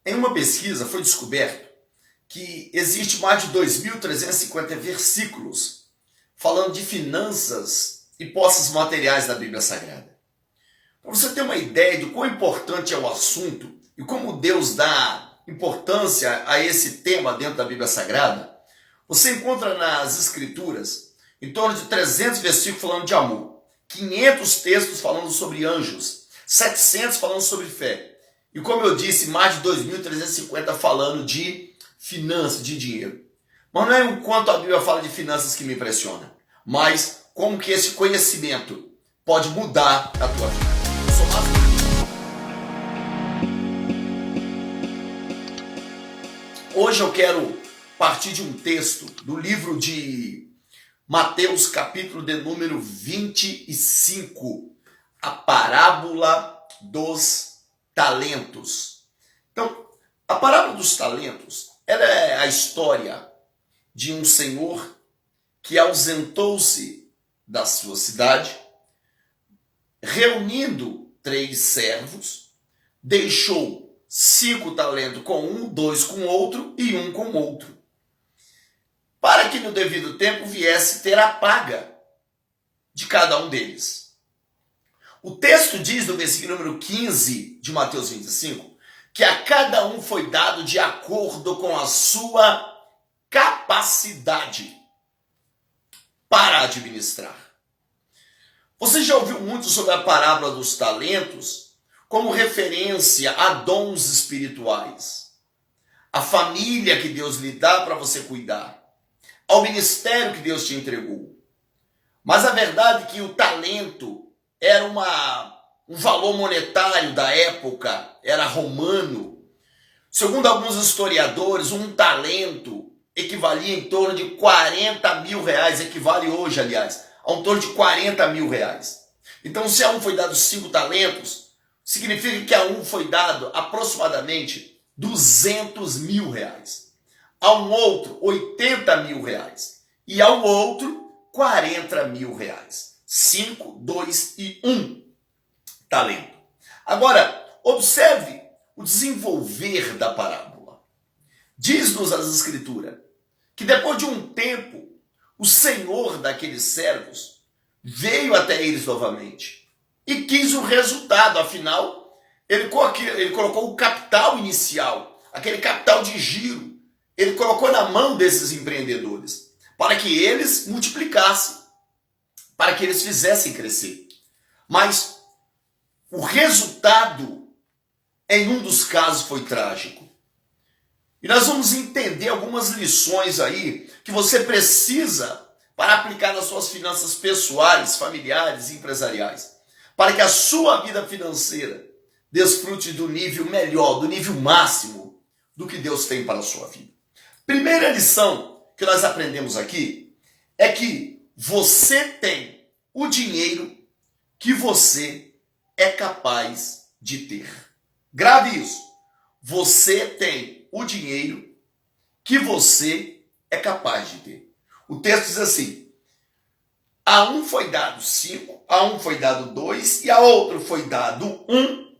Em uma pesquisa foi descoberto que existe mais de 2.350 versículos falando de finanças e posses materiais da Bíblia Sagrada. Para você ter uma ideia do quão importante é o assunto e como Deus dá importância a esse tema dentro da Bíblia Sagrada, você encontra nas Escrituras em torno de 300 versículos falando de amor, 500 textos falando sobre anjos, 700 falando sobre fé. E como eu disse, mais de 2.350 falando de finanças, de dinheiro. Mas não é o quanto a Bíblia fala de finanças que me impressiona, mas como que esse conhecimento pode mudar a tua vida. Eu sou Márcio. Hoje eu quero partir de um texto do livro de Mateus, capítulo de número 25, a parábola dos talentos. Então, a parábola dos talentos, ela é a história de um senhor que ausentou-se da sua cidade, reunindo 3 servos, deixou 5 talentos com um, 2 com outro e 1 com outro, para que no devido tempo viesse ter a paga de cada um deles. O texto diz no versículo número 15 de Mateus 25, que a cada um foi dado de acordo com a sua capacidade para administrar. Você já ouviu muito sobre a parábola dos talentos como referência a dons espirituais, a família que Deus lhe dá para você cuidar, ao ministério que Deus te entregou. Mas a verdade é que o talento era um valor monetário da época, era romano. Segundo alguns historiadores, um talento equivalia em torno de 40 mil reais, equivale hoje, aliás, a um torno de 40 mil reais. Então, se a um foi dado 5 talentos, significa que a um foi dado aproximadamente 200 mil reais. A um outro, 80 mil reais. E ao outro, 40 mil reais. 5, 2 e 1 talento. Agora, observe o desenvolver da parábola. Diz-nos as Escrituras que depois de um tempo, o senhor daqueles servos veio até eles novamente e quis o resultado. Afinal, ele colocou o capital inicial, aquele capital de giro, ele colocou na mão desses empreendedores para que eles multiplicassem, para que eles fizessem crescer. Mas o resultado, em um dos casos, foi trágico. E nós vamos entender algumas lições aí que você precisa para aplicar nas suas finanças pessoais, familiares e empresariais, para que a sua vida financeira desfrute do nível melhor, do nível máximo do que Deus tem para a sua vida. Primeira lição que nós aprendemos aqui é que você tem o dinheiro que você é capaz de ter. Grave isso. Você tem o dinheiro que você é capaz de ter. O texto diz assim: a um foi dado 5, a um foi dado 2 e a outro foi dado 1,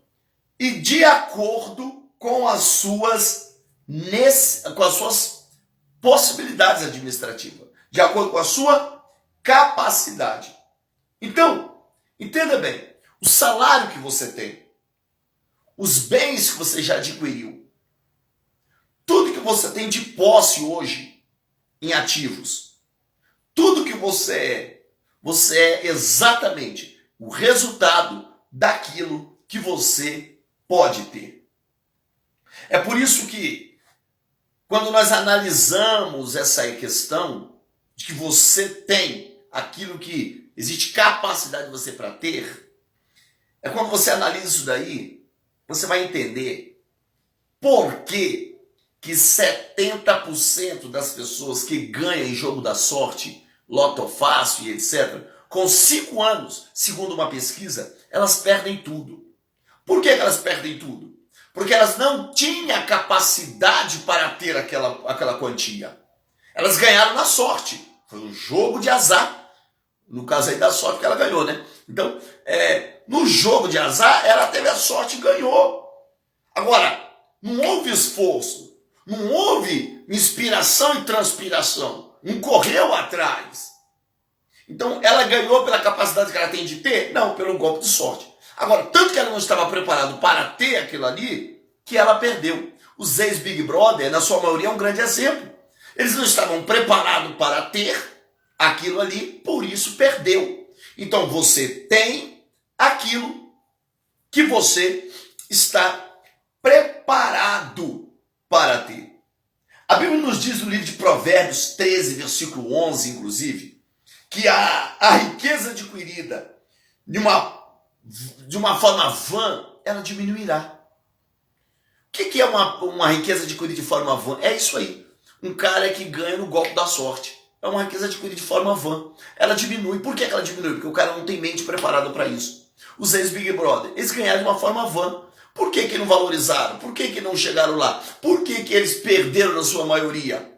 e de acordo com as suas possibilidades administrativas, de acordo com a sua capacidade. Então, entenda bem, o salário que você tem, os bens que você já adquiriu, tudo que você tem de posse hoje em ativos, tudo que você é exatamente o resultado daquilo que você pode ter. É por isso que, quando nós analisamos essa questão de que você tem aquilo que existe capacidade de você para ter, é quando você analisa isso daí, você vai entender por que 70% das pessoas que ganham em jogo da sorte, loto fácil e etc., com 5 anos, segundo uma pesquisa, elas perdem tudo. Por que elas perdem tudo? Porque elas não tinham capacidade para ter aquela quantia. Elas ganharam na sorte. Foi um jogo de azar. No caso aí da sorte que ela ganhou, né? Então, no jogo de azar, ela teve a sorte e ganhou. Agora, Não houve esforço, não houve inspiração e transpiração, não correu atrás. Então, ela ganhou pela capacidade que ela tem de ter? Não, pelo golpe de sorte. Agora, tanto que ela não estava preparada para ter aquilo ali, que ela perdeu. Os ex-Big Brother, na sua maioria, é um grande exemplo. Eles não estavam preparados para ter aquilo ali, por isso perdeu. Então, você tem aquilo que você está preparado para ter. A Bíblia nos diz no livro de Provérbios 13, versículo 11, inclusive, que a riqueza adquirida de uma forma vã, ela diminuirá. O que é uma riqueza adquirida de forma vã? É isso aí. Um cara que ganha no golpe da sorte. É uma riqueza adquirida de forma vã. Ela diminui. Por que ela diminui? Porque o cara não tem mente preparada para isso. Os ex-Big Brother, eles ganharam de uma forma vã. Por que não valorizaram? Por que não chegaram lá? Por que eles perderam na sua maioria?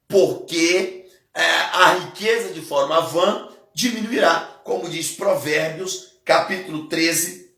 Porque a riqueza de forma vã diminuirá. Como diz Provérbios, capítulo 13,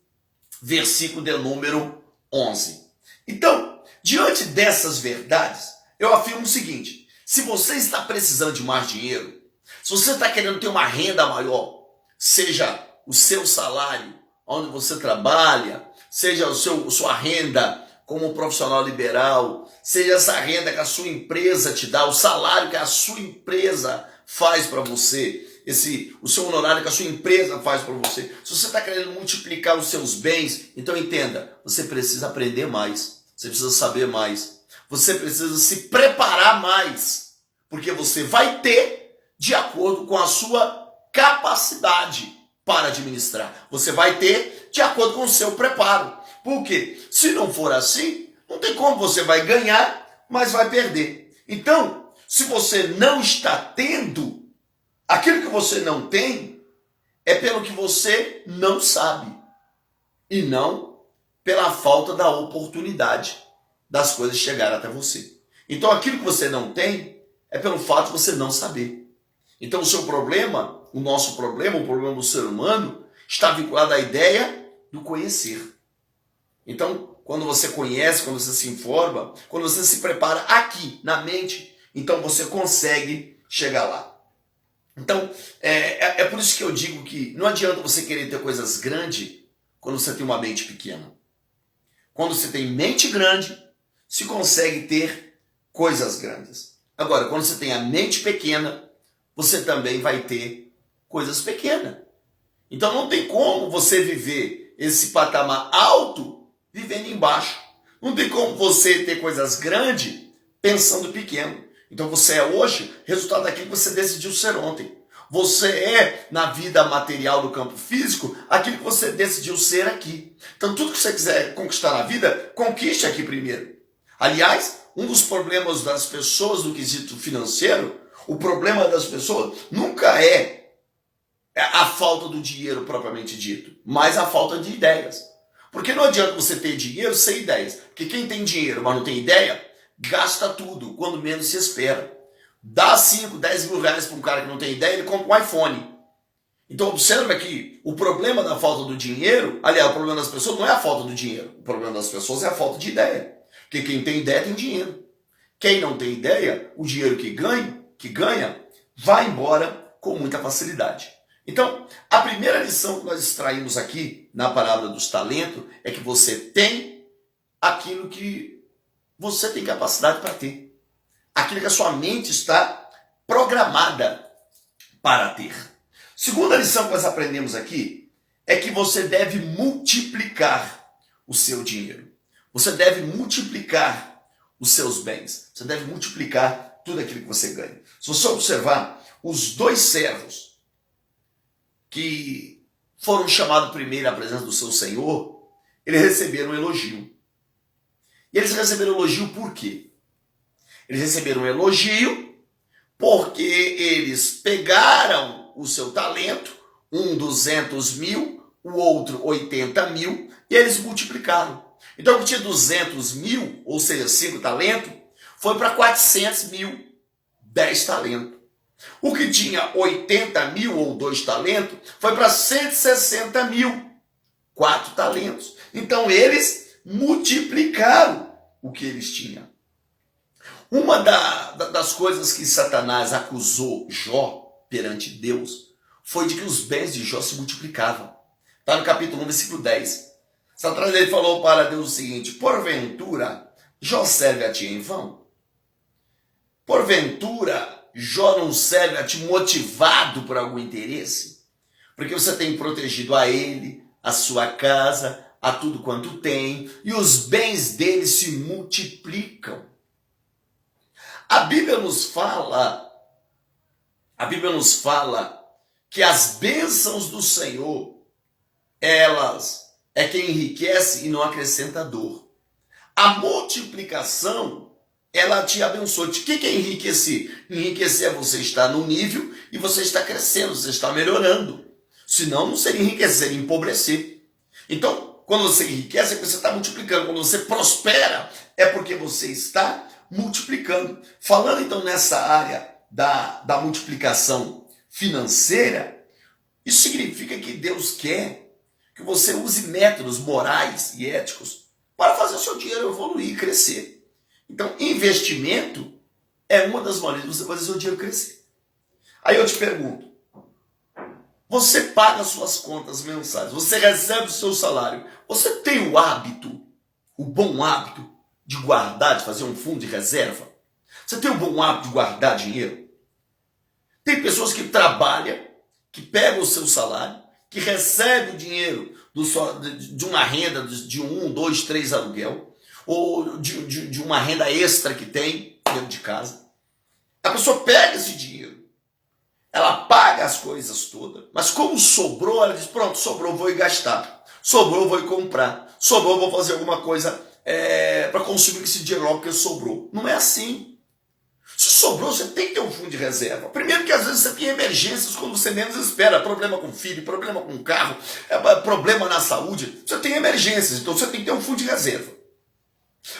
versículo de número 11. Então, diante dessas verdades, eu afirmo o seguinte: se você está precisando de mais dinheiro, se você está querendo ter uma renda maior, seja o seu salário, onde você trabalha, seja sua renda como profissional liberal, seja essa renda que a sua empresa te dá, o salário que a sua empresa faz para você, o seu honorário que a sua empresa faz para você. Se você está querendo multiplicar os seus bens, então entenda, você precisa aprender mais, você precisa saber mais, você precisa se preparar mais, porque você vai ter de acordo com a sua capacidade para administrar. Você vai ter de acordo com o seu preparo. Porque se não for assim, não tem como, você vai ganhar, mas vai perder. Então, se você não está tendo, aquilo que você não tem é pelo que você não sabe. E não pela falta da oportunidade das coisas chegarem até você. Então, aquilo que você não tem é pelo fato de você não saber. Então, o seu problema, o nosso problema, o problema do ser humano, está vinculado à ideia do conhecer. Então, quando você conhece, quando você se informa, quando você se prepara aqui, na mente, então você consegue chegar lá. Então, é por isso que eu digo que não adianta você querer ter coisas grandes quando você tem uma mente pequena. Quando você tem mente grande, se consegue ter coisas grandes. Agora, quando você tem a mente pequena, você também vai ter coisas pequenas. Então, não tem como você viver esse patamar alto vivendo embaixo. Não tem como você ter coisas grandes pensando pequeno. Então você é hoje resultado daquilo que você decidiu ser ontem. Você é, na vida material do campo físico, aquilo que você decidiu ser aqui. Então tudo que você quiser conquistar na vida, conquiste aqui primeiro. Aliás, um dos problemas das pessoas no quesito financeiro, o problema das pessoas nunca é a falta do dinheiro propriamente dito, mas a falta de ideias. Porque não adianta você ter dinheiro sem ideias. Porque quem tem dinheiro, mas não tem ideia, gasta tudo, quando menos se espera. Dá 5, 10 mil reais para um cara que não tem ideia, ele compra um iPhone. Então observa que o problema da falta do dinheiro, aliás, o problema das pessoas não é a falta do dinheiro. O problema das pessoas é a falta de ideia. Porque quem tem ideia tem dinheiro. Quem não tem ideia, o dinheiro que ganha, vai embora com muita facilidade. Então, a primeira lição que nós extraímos aqui na parábola dos talentos é que você tem aquilo que você tem capacidade para ter. Aquilo que a sua mente está programada para ter. Segunda lição que nós aprendemos aqui é que você deve multiplicar o seu dinheiro. Você deve multiplicar os seus bens. Você deve multiplicar tudo aquilo que você ganha. Se você observar, os dois servos que foram chamados primeiro à presença do seu Senhor, eles receberam um elogio. E eles receberam um elogio por quê? Eles receberam um elogio porque eles pegaram o seu talento, um 200 mil, o outro 80 mil, e eles multiplicaram. Então, o que tinha 200 mil, ou seja, 5 talentos, foi para 400 mil, 10 talentos. O que tinha 80 mil ou 2 talentos foi para 160 mil, 4 talentos. Então eles multiplicaram o que eles tinham. Uma das coisas que Satanás acusou Jó perante Deus foi de que os bens de Jó se multiplicavam. Está no capítulo 1, versículo 10. Satanás ele falou para Deus o seguinte: porventura, Jó serve a ti em vão? Porventura, Jó não serve a ti motivado por algum interesse? Porque você tem protegido a ele, a sua casa, a tudo quanto tem, e os bens dele se multiplicam. A Bíblia nos fala que as bênçãos do Senhor, elas é quem enriquece e não acrescenta dor. A multiplicação, ela te abençoa. O que é enriquecer? Enriquecer é você estar no nível e você está crescendo, você está melhorando. Senão não seria enriquecer, seria empobrecer. Então, quando você enriquece, é porque você está multiplicando. Quando você prospera, é porque você está multiplicando. Falando então nessa área da multiplicação financeira, isso significa que Deus quer que você use métodos morais e éticos para fazer o seu dinheiro evoluir e crescer. Então, investimento é uma das maneiras de você fazer o seu dinheiro crescer. Aí eu te pergunto, você paga suas contas mensais, você recebe o seu salário, você tem o hábito, o bom hábito de guardar, de fazer um fundo de reserva? Você tem o bom hábito de guardar dinheiro? Tem pessoas que trabalham, que pegam o seu salário, que recebem o dinheiro de uma renda de 1, 2, 3 aluguel, ou de uma renda extra que tem dentro de casa. A pessoa pega esse dinheiro, ela paga as coisas todas, mas como sobrou, ela diz, pronto, sobrou, vou ir gastar. Sobrou, vou ir comprar. Sobrou, vou fazer alguma coisa para consumir esse dinheiro logo, porque sobrou. Não é assim. Se sobrou, você tem que ter um fundo de reserva. Primeiro que às vezes você tem emergências quando você menos espera. Problema com filho, problema com carro, problema na saúde. Você tem emergências, então você tem que ter um fundo de reserva.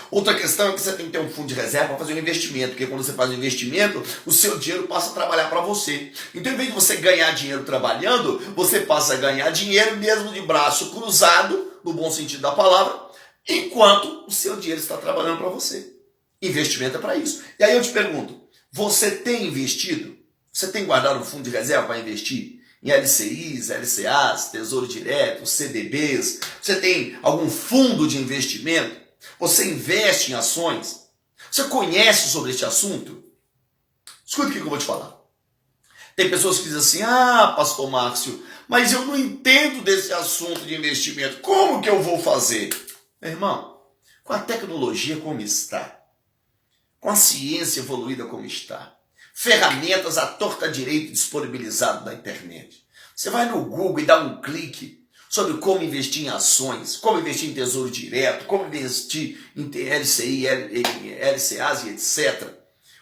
Outra questão é que você tem que ter um fundo de reserva para fazer um investimento, porque quando você faz um investimento, o seu dinheiro passa a trabalhar para você. Então, em vez de você ganhar dinheiro trabalhando, você passa a ganhar dinheiro mesmo de braço cruzado, no bom sentido da palavra, enquanto o seu dinheiro está trabalhando para você. Investimento é para isso. E aí eu te pergunto, você tem investido? Você tem guardado um fundo de reserva para investir? Em LCIs, LCAs, Tesouro Direto, CDBs? Você tem algum fundo de investimento? Você investe em ações? Você conhece sobre este assunto? Escuta o que eu vou te falar. Tem pessoas que dizem assim, pastor Márcio, mas eu não entendo desse assunto de investimento. Como que eu vou fazer? Meu irmão, com a tecnologia como está, com a ciência evoluída como está, ferramentas à torta direita disponibilizadas na internet. Você vai no Google e dá um clique sobre como investir em ações, como investir em tesouro direto, como investir em LCI, LCAs e etc.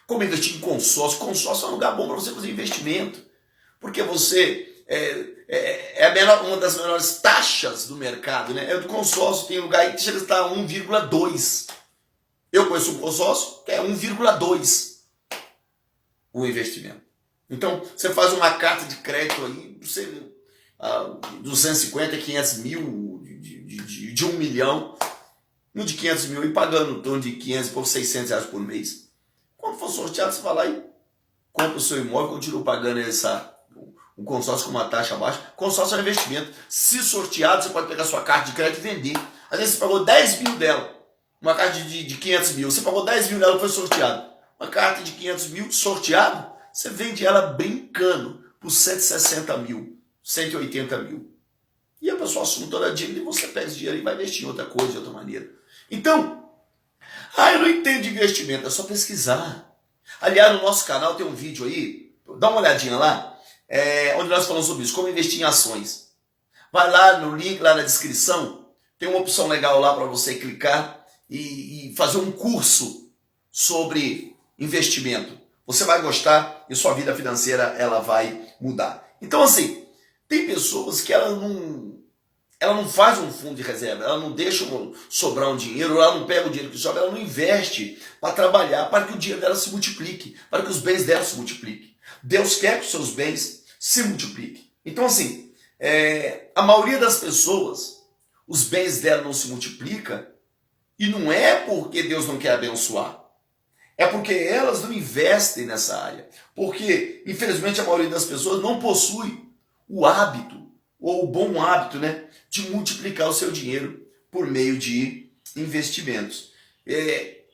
Como investir em consórcio. Consórcio é um lugar bom para você fazer investimento, porque você uma das menores taxas do mercado, né? É do consórcio, tem lugar aí que chega a estar 1,2. Eu conheço um consórcio que é 1,2 o investimento. Então, você faz uma carta de crédito aí, você 250, 500 mil, de 1 milhão, no de 500 mil, e pagando em torno de 500 por 600 reais por mês. Quando for sorteado, você vai lá e compra o seu imóvel, continua pagando um consórcio com uma taxa baixa. Consórcio é um investimento. Se sorteado, você pode pegar sua carta de crédito e vender. Às vezes você pagou 10 mil dela, uma carta de 500 mil, você pagou 10 mil dela e foi sorteado. Uma carta de 500 mil sorteado, você vende ela brincando por 160 mil. 180 mil. E a pessoa assume toda a dívida e você pega esse dinheiro e vai investir em outra coisa, de outra maneira. Então, eu não entendo de investimento, é só pesquisar. Aliás, no nosso canal tem um vídeo aí, dá uma olhadinha lá, onde nós falamos sobre isso, como investir em ações. Vai lá no link, lá na descrição, tem uma opção legal lá para você clicar e fazer um curso sobre investimento. Você vai gostar e sua vida financeira ela vai mudar. Então, assim, tem pessoas que ela não faz um fundo de reserva, ela não deixa sobrar um dinheiro, ela não pega o dinheiro que sobra, ela não investe para trabalhar, para que o dinheiro dela se multiplique, para que os bens dela se multipliquem. Deus quer que os seus bens se multipliquem. Então, assim, a maioria das pessoas, os bens dela não se multiplicam E não é porque Deus não quer abençoar. É porque elas não investem nessa área. Porque, infelizmente, a maioria das pessoas não possui o hábito, ou o bom hábito, né, de multiplicar o seu dinheiro por meio de investimentos.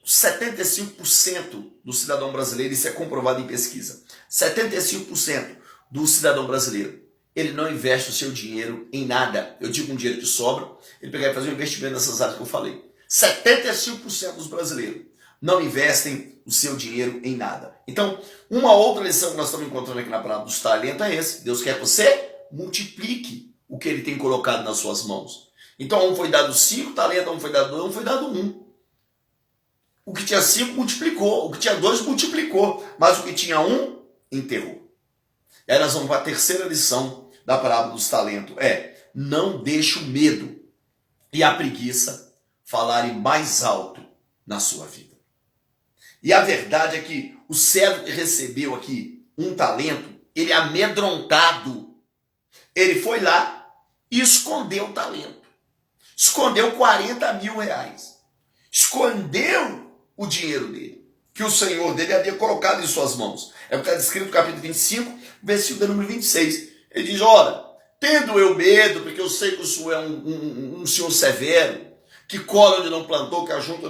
75% do cidadão brasileiro, isso é comprovado em pesquisa, 75% do cidadão brasileiro, ele não investe o seu dinheiro em nada. Eu digo um dinheiro que sobra, ele pegar e fazer um investimento nessas áreas que eu falei. 75% dos brasileiros não investem o seu dinheiro em nada. Então, uma outra lição que nós estamos encontrando aqui na palavra dos talentos é esse. Deus quer que você multiplique o que ele tem colocado nas suas mãos. Então, a um foi dado 5 talentos, a um foi dado 2, a um foi dado 1. O que tinha 5 multiplicou, o que tinha 2 multiplicou, mas o que tinha 1 enterrou. E aí nós vamos para a terceira lição da parábola dos talentos. Não deixe o medo e a preguiça falarem mais alto na sua vida. E a verdade é que o servo que recebeu aqui um talento, ele amedrontado, ele foi lá e escondeu o talento. Escondeu 40 mil reais. Escondeu o dinheiro dele, que o Senhor dele havia colocado em suas mãos. É o que está descrito no capítulo 25, versículo número 26. Ele diz, ora, tendo eu medo, porque eu sei que o Senhor é um Senhor severo, que colhe onde não plantou, que ajunta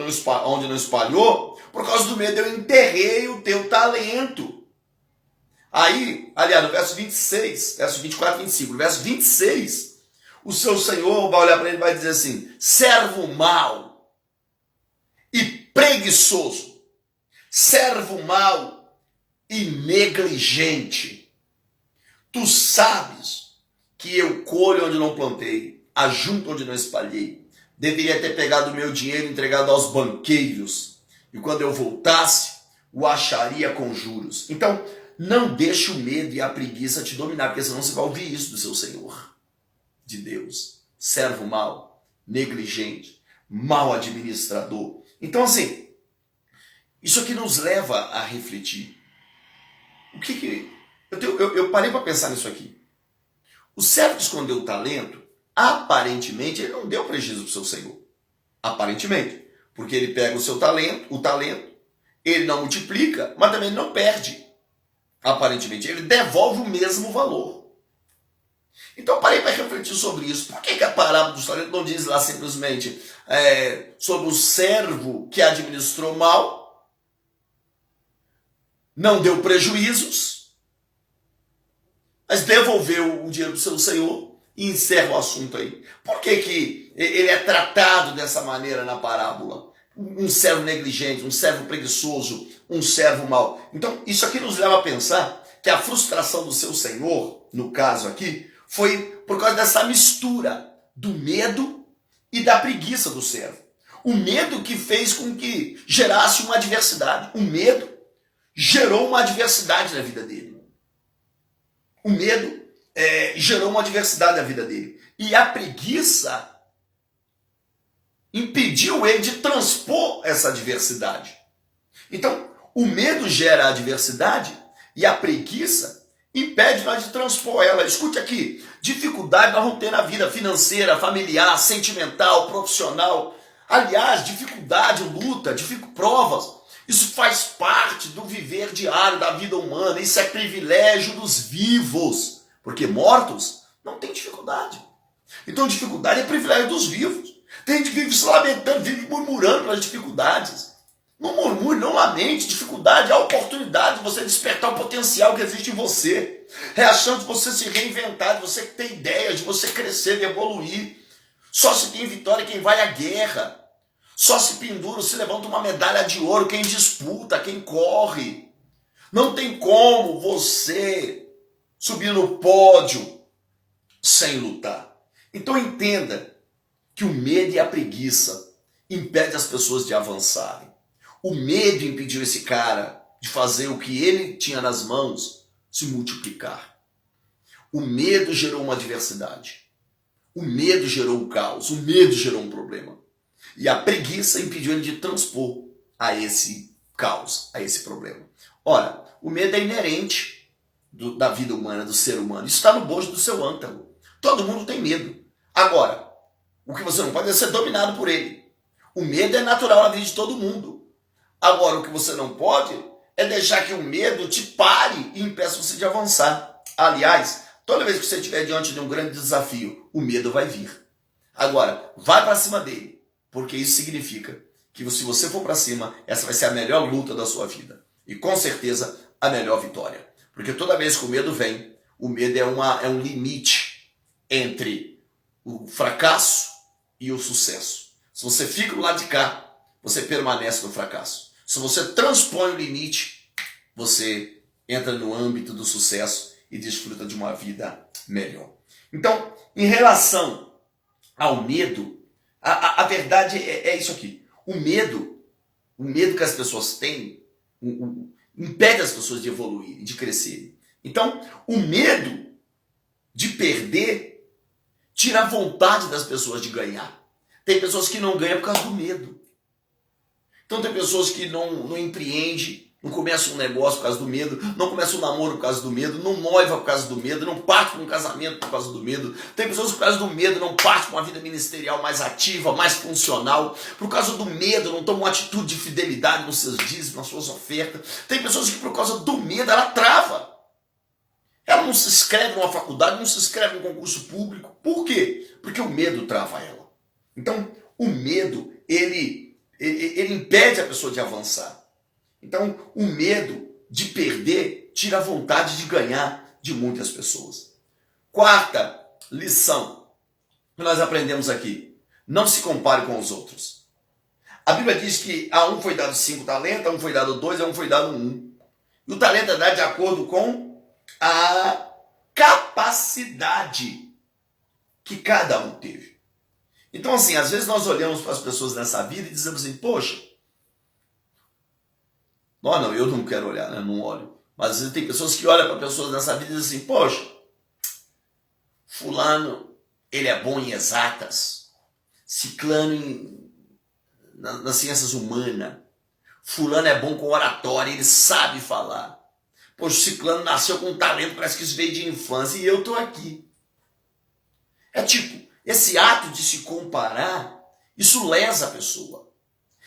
onde não espalhou, por causa do medo eu enterrei o teu talento. Aí, aliás, no verso 26, verso 24 e 25, no verso 26, o seu Senhor vai olhar para ele e vai dizer assim, servo mau e preguiçoso, servo mau e negligente. Tu sabes que eu colho onde não plantei, ajunto onde não espalhei. Deveria ter pegado o meu dinheiro e entregado aos banqueiros, e quando eu voltasse, o acharia com juros. Então, não deixe o medo e a preguiça te dominar, porque senão você vai ouvir isso do seu Senhor, de Deus. Servo mau, negligente, mau administrador. Então, assim, isso aqui nos leva a refletir. Eu parei para pensar nisso aqui. O servo que escondeu o talento, aparentemente, ele não deu prejuízo para o seu Senhor. Aparentemente. Porque ele pega o talento, ele não multiplica, mas também não perde. Aparentemente, ele devolve o mesmo valor. Então, eu parei para refletir sobre isso. Por que a parábola dos talentos não diz lá simplesmente sobre o servo que administrou mal, não deu prejuízos, mas devolveu o dinheiro para o seu Senhor e encerra o assunto aí? Por que ele é tratado dessa maneira na parábola? Um servo negligente, um servo preguiçoso, um servo mau. Então, isso aqui nos leva a pensar que a frustração do seu Senhor, no caso aqui, foi por causa dessa mistura do medo e da preguiça do servo. O medo que fez com que gerasse uma adversidade. O medo gerou uma adversidade na vida dele. O medo gerou uma adversidade na vida dele. E a preguiça impediu ele de transpor essa adversidade. Então, o medo gera a adversidade e a preguiça impede nós de transpor ela. Escute aqui, dificuldade nós vamos ter na vida financeira, familiar, sentimental, profissional. Aliás, dificuldade, luta, provas. Isso faz parte do viver diário da vida humana. Isso é privilégio dos vivos. Porque mortos não tem dificuldade. Então dificuldade é privilégio dos vivos. Tem gente que vive se lamentando, vive murmurando pelas dificuldades. Não murmure, não lamente. Dificuldade é a oportunidade de você despertar o potencial que existe em você. É a chance de você se reinventar, de você ter ideia, de você crescer, de evoluir. Só se tem vitória quem vai à guerra. Só se pendura, se levanta uma medalha de ouro quem disputa, quem corre. Não tem como você subir no pódio sem lutar. Então entenda que o medo e a preguiça impedem as pessoas de avançarem. O medo impediu esse cara de fazer o que ele tinha nas mãos se multiplicar. O medo gerou uma adversidade. O medo gerou um caos. O medo gerou um problema. E a preguiça impediu ele de transpor a esse caos, a esse problema. Ora, o medo é inerente da vida humana, do ser humano. Isso está no bojo do seu ântalo. Todo mundo tem medo. Agora, o que você não pode é ser dominado por ele. O medo é natural na vida de todo mundo. Agora, o que você não pode é deixar que o medo te pare e impeça você de avançar. Aliás, toda vez que você estiver diante de um grande desafio, o medo vai vir. Agora, vai para cima dele, porque isso significa que se você for para cima, essa vai ser a melhor luta da sua vida. E com certeza, a melhor vitória. Porque toda vez que o medo vem, o medo é um limite entre o fracasso e o sucesso. Se você fica do lado de cá, você permanece no fracasso. Se você transpõe o limite, você entra no âmbito do sucesso e desfruta de uma vida melhor. Então, em relação ao medo, a verdade é isso aqui. O medo que as pessoas têm, impede as pessoas de evoluir, de crescer. Então, o medo de perder tira a vontade das pessoas de ganhar. Tem pessoas que não ganham por causa do medo. Então tem pessoas que não empreendem, não começam um negócio por causa do medo, não começam um namoro por causa do medo, não noiva por causa do medo, não parte para um casamento por causa do medo. Tem pessoas que por causa do medo não partem para uma vida ministerial mais ativa, mais funcional. Por causa do medo não tomam uma atitude de fidelidade nos seus dízimos, nas suas ofertas. Tem pessoas que por causa do medo ela trava. Ela não se inscreve numa faculdade, não se inscreve em um concurso público. Por quê? Porque o medo trava ela. Então, o medo, ele impede a pessoa de avançar. Então, o medo de perder tira a vontade de ganhar de muitas pessoas. Quarta lição que nós aprendemos aqui. Não se compare com os outros. A Bíblia diz que a um foi dado 5 talentos, a um foi dado 2, a um foi dado 1. E o talento é dado de acordo com a capacidade que cada um teve. Então, assim, às vezes nós olhamos para as pessoas nessa vida e dizemos assim, poxa, não, eu não quero olhar, né? Não olho. Mas às vezes tem pessoas que olham para pessoas nessa vida e dizem assim, poxa, fulano, ele é bom em exatas, ciclano nas ciências humanas, fulano é bom com oratória, ele sabe falar. Poxa, o ciclano nasceu com um talento, parece que isso veio de infância, e eu estou aqui. É tipo, esse ato de se comparar, isso lesa a pessoa.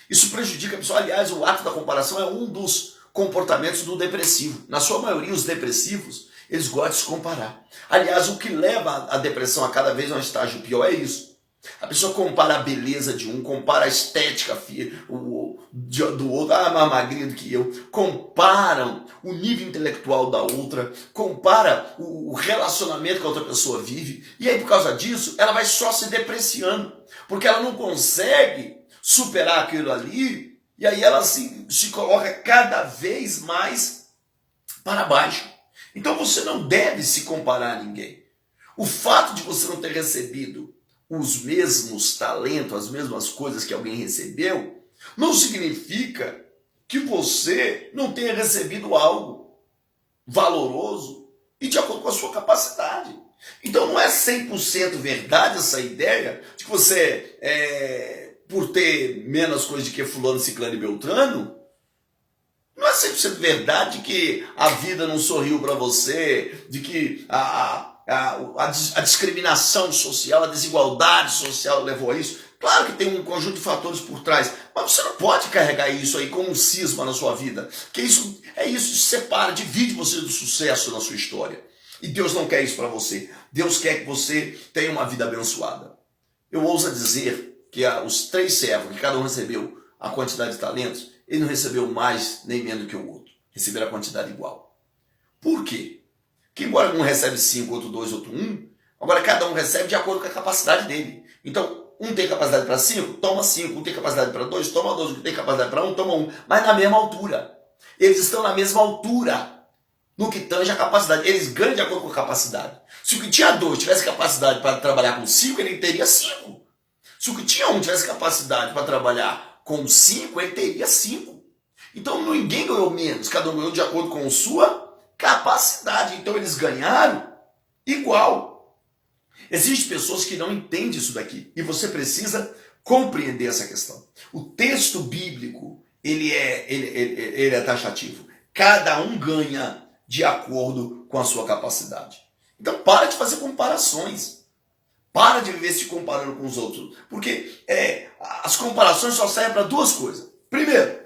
Isso prejudica a pessoa. Aliás, o ato da comparação é um dos comportamentos do depressivo. Na sua maioria, os depressivos, eles gostam de se comparar. Aliás, o que leva a depressão a cada vez a um estágio pior é isso. A pessoa compara a beleza de um, compara a estética do outro, mais magrinho do que eu, comparam o nível intelectual da outra, compara o relacionamento que a outra pessoa vive, e aí por causa disso, ela vai só se depreciando, porque ela não consegue superar aquilo ali, e aí ela se coloca cada vez mais para baixo. Então você não deve se comparar a ninguém. O fato de você não ter recebido os mesmos talentos, as mesmas coisas que alguém recebeu, não significa que você não tenha recebido algo valoroso e de acordo com a sua capacidade. Então não é 100% verdade essa ideia de que você, por ter menos coisa do que fulano, ciclano e beltrano, não é 100% verdade que a vida não sorriu para você, de que a discriminação social, a desigualdade social levou a isso. Claro que tem um conjunto de fatores por trás, mas você não pode carregar isso aí como um cisma na sua vida, que isso separa, divide você do sucesso na sua história. E Deus não quer isso para você. Deus quer que você tenha uma vida abençoada. Eu ouso dizer que os 3 servos, que cada um recebeu a quantidade de talentos, ele não recebeu mais nem menos que o outro. Receberam a quantidade igual. Por quê? Porque embora um recebe 5, outro 2, outro 1, agora cada um recebe de acordo com a capacidade dele. Então, um tem capacidade para 5, toma 5. Um tem capacidade para 2, toma 2. Um tem capacidade para 1, toma 1. Mas na mesma altura. Eles estão na mesma altura no que tange a capacidade. Eles ganham de acordo com a capacidade. Se o que tinha 2 tivesse capacidade para trabalhar com 5, ele teria 5. Se o que tinha 1 tivesse capacidade para trabalhar com 5, ele teria 5. Então ninguém ganhou menos, cada um ganhou de acordo com a sua capacidade. Então eles ganharam igual. Existem pessoas que não entendem isso daqui e você precisa compreender essa questão. O texto bíblico, ele é taxativo. Cada um ganha de acordo com a sua capacidade. Então para de fazer comparações. Para de viver se comparando com os outros. Porque as comparações só servem para duas coisas. Primeiro,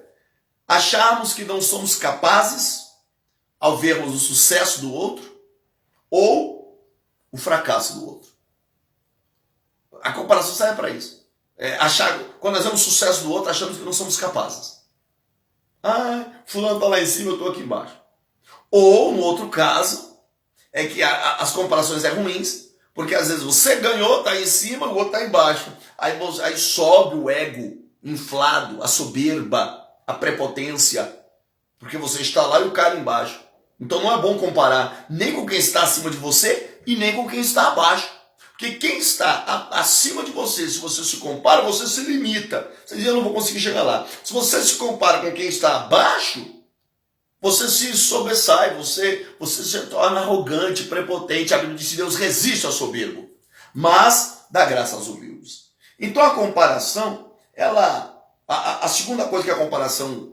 acharmos que não somos capazes ao vermos o sucesso do outro ou o fracasso do outro. A comparação serve para isso. Quando nós vemos o sucesso do outro, achamos que não somos capazes. Fulano está lá em cima, eu estou aqui embaixo. Ou, no outro caso, é que as comparações são ruins, porque às vezes você ganhou, está em cima, o outro está embaixo. Aí sobe o ego inflado, a soberba, a prepotência, porque você está lá e o cara embaixo. Então não é bom comparar nem com quem está acima de você e nem com quem está abaixo. Porque quem está acima de você, se você se compara, você se limita. Você diz, eu não vou conseguir chegar lá. Se você se compara com quem está abaixo, você se sobressai, você se torna arrogante, prepotente. A Bíblia diz que Deus resiste ao soberbo, mas dá graça aos humildes. Então a comparação, a segunda coisa que a comparação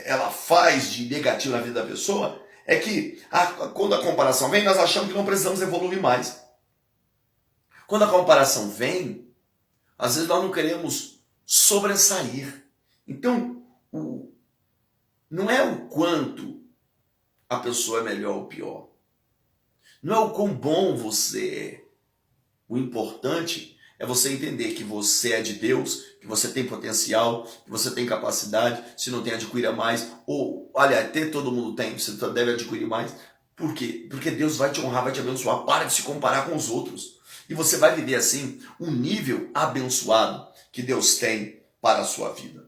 ela faz de negativo na vida da pessoa é que quando a comparação vem, nós achamos que não precisamos evoluir mais. Quando a comparação vem, às vezes nós não queremos sobressair. Então, não é o quanto a pessoa é melhor ou pior. Não é o quão bom você é. O importante é você entender que você é de Deus, que você tem potencial, que você tem capacidade, se não tem, adquira mais. Ou, aliás, todo mundo tem, você deve adquirir mais. Por quê? Porque Deus vai te honrar, vai te abençoar. Para de se comparar com os outros. E você vai viver assim um nível abençoado que Deus tem para a sua vida.